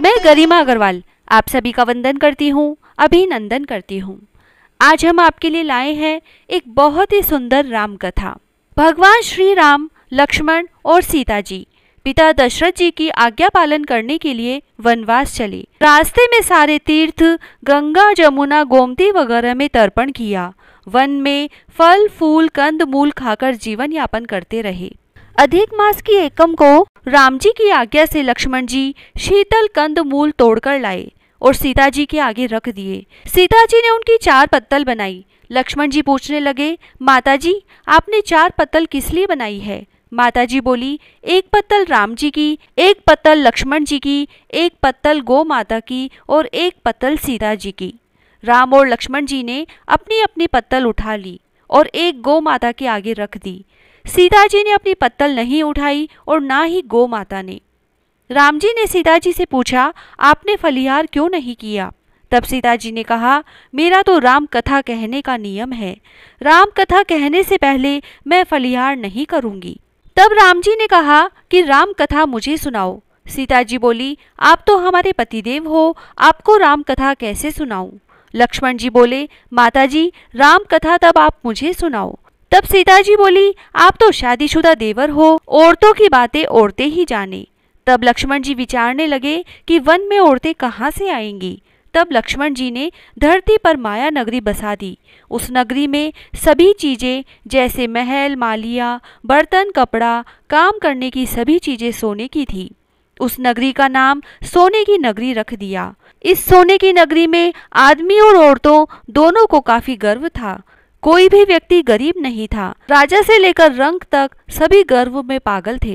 मैं गरिमा अग्रवाल आप सभी का वंदन करती हूँ, अभिनंदन करती हूँ। आज हम आपके लिए लाए हैं एक बहुत ही सुंदर राम कथा। भगवान श्री राम, लक्ष्मण और सीता जी पिता दशरथ जी की आज्ञा पालन करने के लिए वनवास चले। रास्ते में सारे तीर्थ गंगा, जमुना, गोमती वगैरह में तर्पण किया। वन में फल फूल कंद मूल खाकर जीवन यापन करते रहे। अधिक मास की एकम को राम जी की आज्ञा से लक्ष्मण जी शीतल कंद मूल तोड़कर लाए और सीता जी के आगे रख दिए। सीता जी ने उनकी 4 पत्तल बनाई। लक्ष्मण जी पूछने लगे, माता जी आपने 4 पत्तल किस लिए बनाई है? माता जी बोली, 1 पत्तल राम जी की, 1 पत्तल लक्ष्मण जी की, 1 पत्तल गौ माता की और 1 पत्तल सीता जी की। राम और लक्ष्मण जी ने अपनी अपनी पत्तल उठा ली और एक गौ माता के आगे रख दी। सीता जी ने अपनी पत्तल नहीं उठाई और ना ही गौ माता ने। राम जी ने सीता जी से पूछा, आपने फलिहार क्यों नहीं किया? तब सीता जी ने कहा, मेरा तो राम कथा कहने का नियम है। राम कथा कहने से पहले मैं फलिहार नहीं करूंगी। तब राम जी ने कहा कि राम कथा मुझे सुनाओ। सीता जी बोली, आप तो हमारे पतिदेव हो, आपको राम कथा कैसे सुनाऊं? लक्ष्मण जी बोले, माता जी राम कथा तब आप मुझे सुनाओ। तब सीता जी बोली, आप तो शादीशुदा देवर हो, औरतों की बातें औरतें ही जाने। तब लक्ष्मण जी विचारने लगे कि वन में औरतें कहाँ से आएंगी। तब लक्ष्मण जी ने धरती पर माया नगरी बसा दी। उस नगरी में सभी चीजें जैसे महल, मालिया, बर्तन, कपड़ा, काम करने की सभी चीजें सोने की थी। उस नगरी का नाम सोने की नगरी रख दिया। इस सोने की नगरी में आदमी और औरतों दोनों को काफी गर्व था। कोई भी व्यक्ति गरीब नहीं था। राजा से लेकर रंक तक सभी गर्व में पागल थे।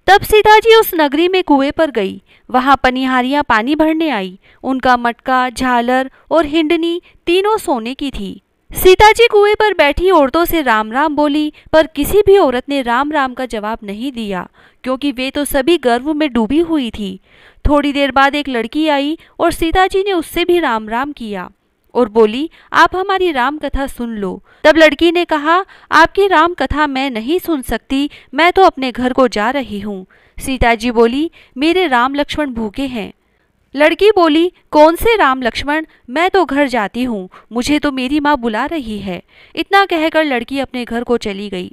तब सीता जी उस नगरी में कुएं पर गई। वहां पनिहारियां पानी भरने आई। उनका मटका, झालर और हिंडनी तीनों सोने की थी। सीता जी कुएं पर बैठी औरतों से राम राम बोली, पर किसी भी औरत ने राम राम का जवाब नहीं दिया, क्योंकि वे तो सभी गर्व में डूबी हुई थी। थोड़ी देर बाद एक लड़की आई और सीता जी ने उससे भी राम राम किया और बोली, आप हमारी राम कथा सुन लो। तब लड़की ने कहा, आपकी राम कथा मैं नहीं सुन सकती, मैं तो अपने घर को जा रही हूँ। सीता जी बोली, मेरे राम लक्ष्मण भूखे हैं। लड़की बोली, कौन से राम लक्ष्मण, मैं तो घर जाती हूँ, मुझे तो मेरी माँ बुला रही है। इतना कहकर लड़की अपने घर को चली गई।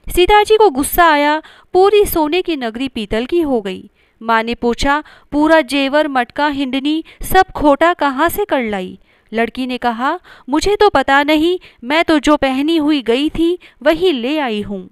सीता जी को गुस्सा आया। पूरी सोने की नगरी पीतल की हो गई। माँ ने पूछा, पूरा जेवर, मटका, हिंडनी सब खोटा कहाँ से कर लाई? लड़की ने कहा, मुझे तो पता नहीं, मैं तो जो पहनी हुई गई थी वही ले आई हूँ।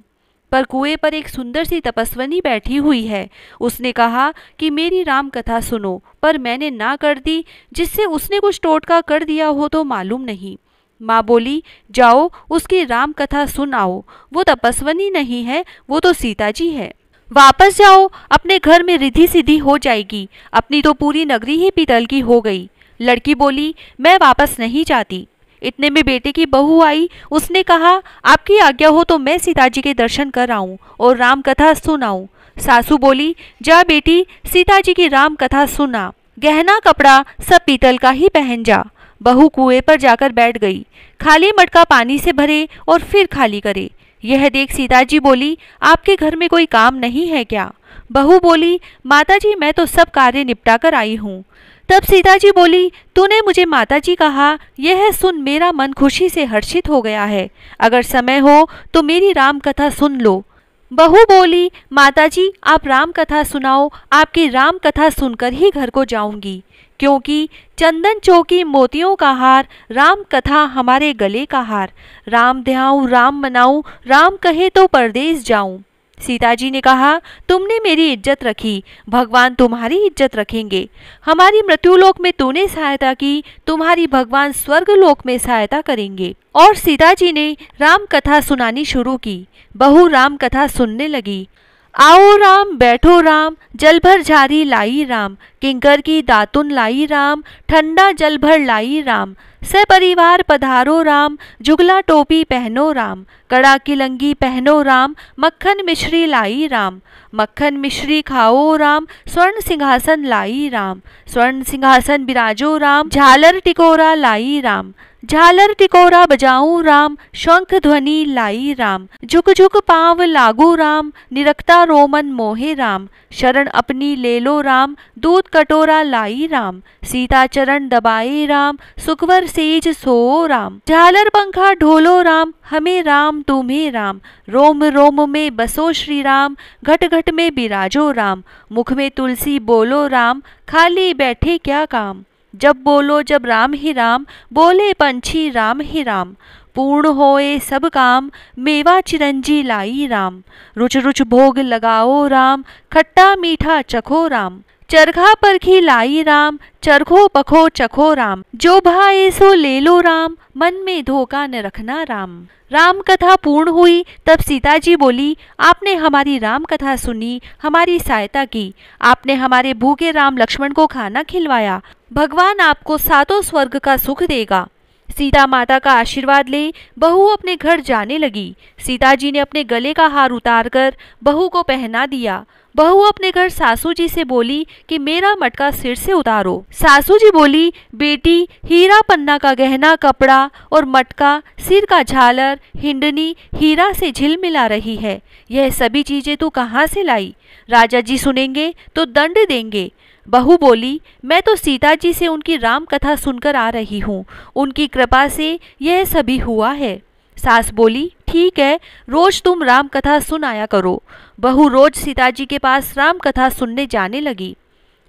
पर कुएं पर एक सुंदर सी तपस्विनी बैठी हुई है। उसने कहा कि मेरी राम कथा सुनो, पर मैंने ना कर दी, जिससे उसने कुछ टोटका कर दिया हो तो मालूम नहीं। माँ बोली, जाओ उसकी राम कथा सुन आओ। वो तपस्विनी नहीं है, वो तो सीता जी है। वापस जाओ, अपने घर में रिद्धि सिद्धि हो जाएगी। अपनी तो पूरी नगरी ही पीतल की हो गई। लड़की बोली, मैं वापस नहीं जाती। इतने में बेटे की बहू आई। उसने कहा, आपकी आज्ञा हो तो मैं सीता जी के दर्शन कर आऊं और राम कथा सुनाऊं। सासू बोली, जा बेटी, सीता जी की राम कथा सुना। गहना कपड़ा सब पीतल का ही पहन जा। बहू कुएं पर जाकर बैठ गई। खाली मटका पानी से भरे और फिर खाली करे। यह देख सीता जी बोली, आपके घर में कोई काम नहीं है क्या? बहू बोली, माता जी मैं तो सब कार्य निपटा कर आई हूँ। तब सीता जी बोली, तूने मुझे माता जी कहा, यह सुन मेरा मन खुशी से हर्षित हो गया है। अगर समय हो तो मेरी राम कथा सुन लो। बहू बोली, माता जी आप राम कथा सुनाओ, आपकी राम कथा सुनकर ही घर को जाऊंगी, क्योंकि चंदन चौकी मोतियों का हार, राम कथा हमारे गले का हार। राम ध्याऊं, राम मनाऊं, राम कहे तो परदेस जाऊं। सीता जी ने कहा, तुमने मेरी इज्जत रखी, भगवान तुम्हारी इज्जत रखेंगे। हमारी मृत्युलोक में तूने सहायता की, तुम्हारी भगवान स्वर्ग लोक में सहायता करेंगे। और सीता जी ने राम कथा सुनानी शुरू की। बहू राम कथा सुनने लगी। आओ राम, बैठो राम, जल भर झारी लाई राम, किंकर की दातुन लाई राम, ठंडा जल भर लाई राम, सपरिवार पधारो राम, जुगला टोपी पहनो राम, कड़ा की लंगी पहनो राम, मक्खन मिश्री लाई राम, मक्खन मिश्री खाओ राम, स्वर्ण सिंहासन लाई राम, स्वर्ण सिंहासन बिराजो राम, झालर टिकोरा लाई राम, झालर टिकोरा बजाऊं राम, शंख ध्वनि लाई राम, झुक झुक पांव लागू राम, निरखता रोमन मोहे राम, शरण अपनी ले लो राम, दूध कटोरा लाई राम, सीता चरण दबाए राम, सुखवर सेज सो राम, झालर पंखा ढोलो राम, हमें राम तुम्हें राम, रोम रोम में बसो श्री राम, घट घट में बिराजो राम, मुख में तुलसी बोलो राम, खाली बैठे क्या काम, जब बोलो जब राम ही राम, बोले पंछी राम ही राम, पूर्ण होए सब काम, मेवा चिरंजी लाई राम, रुच रुच भोग लगाओ राम, खट्टा मीठा चखो राम, चरखा परखी लाई राम, चरखो पखो चखो राम, जो भाए सो ले लो राम, मन में धोखा न रखना राम। राम कथा पूर्ण हुई तब सीता जी बोली, आपने हमारी राम कथा सुनी, हमारी सहायता की, आपने हमारे भूखे राम लक्ष्मण को खाना खिलवाया, भगवान आपको सातों स्वर्ग का सुख देगा। सीता माता का आशीर्वाद ले बहू अपने घर जाने लगी। सीता जी ने अपने गले का हार उतारकर बहू को पहना दिया। बहू अपने घर सासू जी से बोली कि मेरा मटका सिर से उतारो। सासू जी बोली, बेटी हीरा पन्ना का गहना कपड़ा और मटका, सिर का झालर, हिंडनी हीरा से झिलमिला रही है, यह सभी चीजें तू कहाँ से लाई? राजा जी सुनेंगे तो दंड देंगे। बहू बोली, मैं तो सीता जी से उनकी राम कथा सुनकर आ रही हूँ, उनकी कृपा से यह सभी हुआ है। सास बोली, ठीक है, रोज तुम राम कथा सुन आया करो। बहू रोज सीता जी के पास राम कथा सुनने जाने लगी।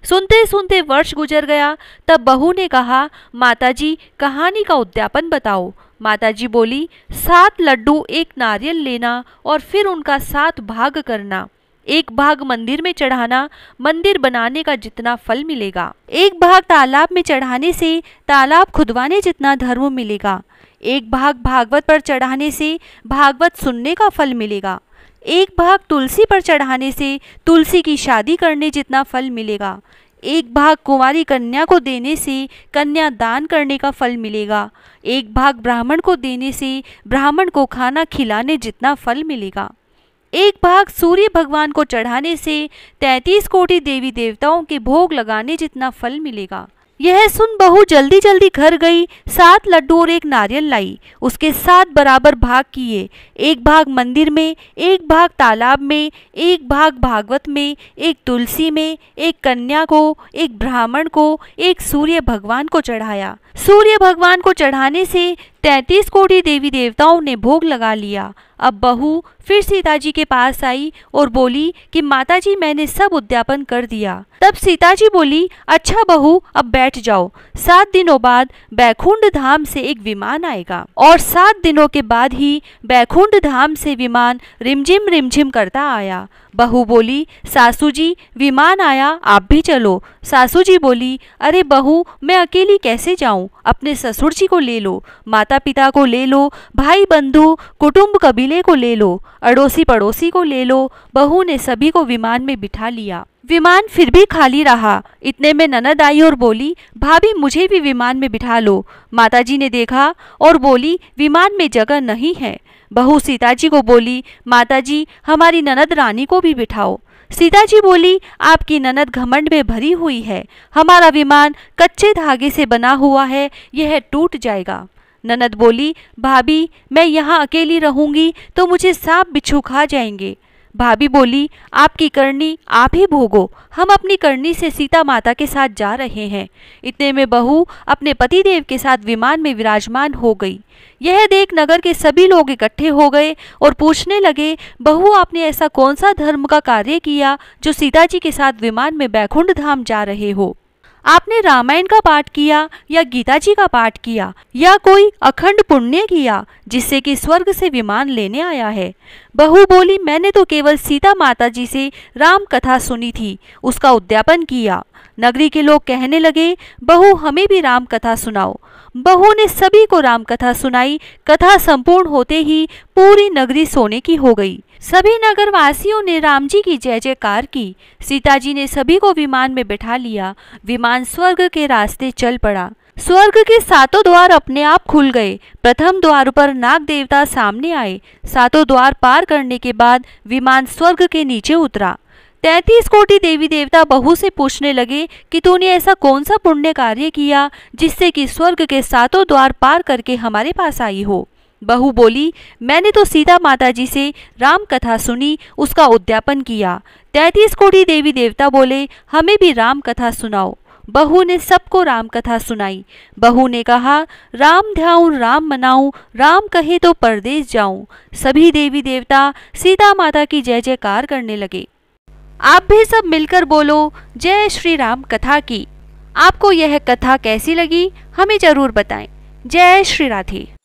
सुनते सुनते वर्ष गुजर गया। तब बहू ने कहा, माताजी कहानी का उद्यापन बताओ। माताजी बोली, 7 लड्डू 1 नारियल लेना और फिर उनका 7 भाग करना। 1 भाग मंदिर में चढ़ाना, मंदिर बनाने का जितना फल मिलेगा। 1 भाग तालाब में चढ़ाने से तालाब खुदवाने जितना धर्म मिलेगा। 1 भाग भागवत पर चढ़ाने से भागवत सुनने का फल मिलेगा। 1 भाग तुलसी पर चढ़ाने से तुलसी की शादी करने जितना फल मिलेगा। 1 भाग कुंवारी कन्या को देने से कन्या दान करने का फल मिलेगा। 1 भाग ब्राह्मण को देने से ब्राह्मण को खाना खिलाने जितना फल मिलेगा। 1 भाग सूर्य भगवान को चढ़ाने से 33 कोटि देवी देवताओं के भोग लगाने जितना फल मिलेगा। यह सुन बहू जल्दी जल्दी घर गई, 7 लड्डू और 1 नारियल लाई। उसके 7 बराबर भाग किए। 1 भाग मंदिर में, 1 भाग तालाब में, 1 भाग भागवत में, 1 तुलसी में, 1 कन्या को, 1 ब्राह्मण को, 1 सूर्य भगवान को चढ़ाया। सूर्य भगवान को चढ़ाने से 33 कोटि देवी देवताओं ने भोग लगा लिया। अब बहू फिर सीता जी के पास आई और बोली कि माताजी मैंने सब उद्यापन कर दिया। तब सीता जी बोली, अच्छा बहू अब बैठ जाओ। 7 दिनों बाद बैकुंठ धाम से एक विमान आएगा और 7 दिनों के बाद ही बैकुंठ धाम से विमान रिमझिम रिमझिम करता आया। बहू बोली, सासू जी विमान आया, आप भी चलो। सासू जी बोली, अरे बहू मैं अकेली कैसे जाऊं? अपने ससुर जी को ले लो, माता पिता को ले लो, भाई बंधु कुटुंब कबीले को ले लो, अड़ोसी पड़ोसी को ले लो। बहू ने सभी को विमान में बिठा लिया। विमान फिर भी खाली रहा। इतने में ननद आई और बोली, भाभी मुझे भी विमान में बिठा लो। माताजी ने देखा और बोली, विमान में जगह नहीं है। बहू सीता जी को बोली, माताजी हमारी ननद रानी को भी बिठाओ। सीता जी बोली, आपकी ननद घमंड में भरी हुई है, हमारा विमान कच्चे धागे से बना हुआ है, यह टूट जाएगा। ननद बोली, भाभी मैं यहाँ अकेली रहूंगी तो मुझे सांप बिच्छू खा जाएंगे। भाभी बोली, आपकी करनी आप ही भोगो, हम अपनी करनी से सीता माता के साथ जा रहे हैं। इतने में बहू अपने पतिदेव के साथ विमान में विराजमान हो गई। यह देख नगर के सभी लोग इकट्ठे हो गए और पूछने लगे, बहू आपने ऐसा कौन सा धर्म का कार्य किया जो सीता जी के साथ विमान में बैकुंठ धाम जा रहे हो? आपने रामायण का पाठ किया या गीता जी का पाठ किया या कोई अखंड पुण्य किया जिससे कि स्वर्ग से विमान लेने आया है? बहू बोली, मैंने तो केवल सीता माता जी से राम कथा सुनी थी, उसका उद्यापन किया। नगरी के लोग कहने लगे, बहू हमें भी राम कथा सुनाओ। बहू ने सभी को राम कथा सुनाई। कथा संपूर्ण होते ही पूरी नगरी सोने की हो गई। सभी नगरवासियों ने राम जी की जय जयकार की। सीता जी ने सभी को विमान में बिठा लिया। विमान स्वर्ग के रास्ते चल पड़ा। स्वर्ग के सातों द्वार अपने आप खुल गए। प्रथम द्वार पर नाग देवता सामने आए। सातों द्वार पार करने के बाद विमान स्वर्ग के नीचे उतरा। 33 कोटि देवी देवता बहू से पूछने लगे कि तूने ऐसा कौन सा पुण्य कार्य किया जिससे कि स्वर्ग के सातों द्वार पार करके हमारे पास आई हो। बहू बोली, मैंने तो सीता माता जी से राम कथा सुनी, उसका उद्यापन किया। 33 कोटि देवी देवता बोले, हमें भी राम कथा सुनाओ। बहू ने सबको राम कथा सुनाई। बहू ने कहा, राम ध्याऊं राम मनाऊं, राम कहे तो परदेश जाऊं। सभी देवी देवता सीता माता की जय जयकार करने लगे। आप भी सब मिलकर बोलो, जय श्री राम कथा की। आपको यह कथा कैसी लगी हमें जरूर बताएं। जय श्री राधे।